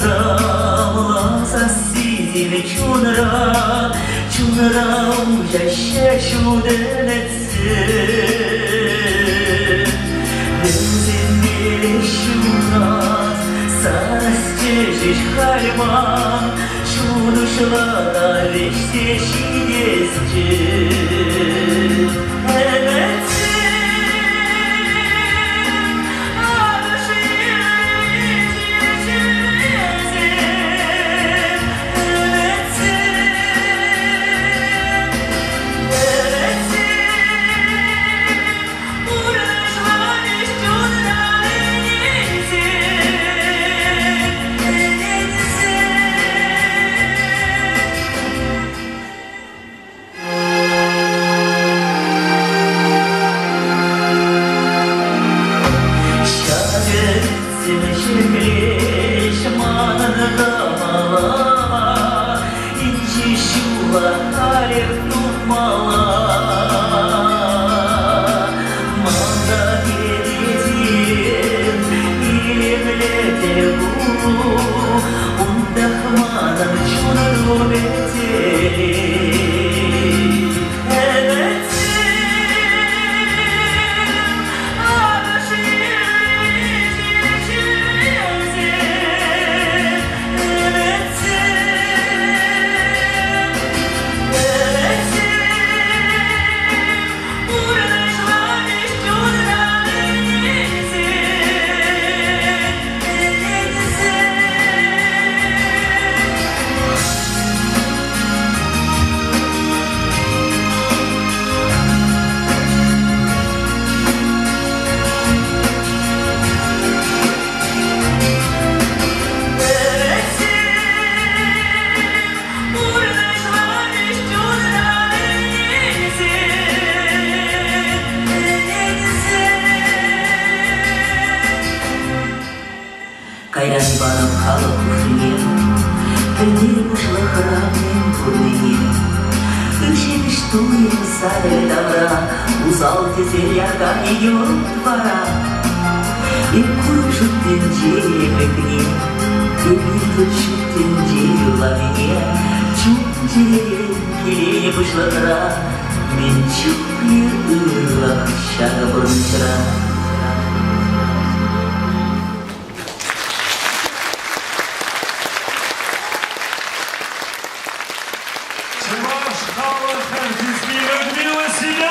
замласа сизили чунра ужаще чуденetse Özünleri şunat sarastежиш хальман Чудушлада веште шидесте Кайран барып халық күрсінген Күндер бұшылы храммен көрмеген Үшеніш туын сәлі давра Узал тезер яға идет двора И курып жұттен желемекіне Көмейді жұттен желамене Чуп жереген келе бұшылы храм Мен чуп ерлақ шағы бұрыншыра Ваш халық артистів Людмила Сидорова.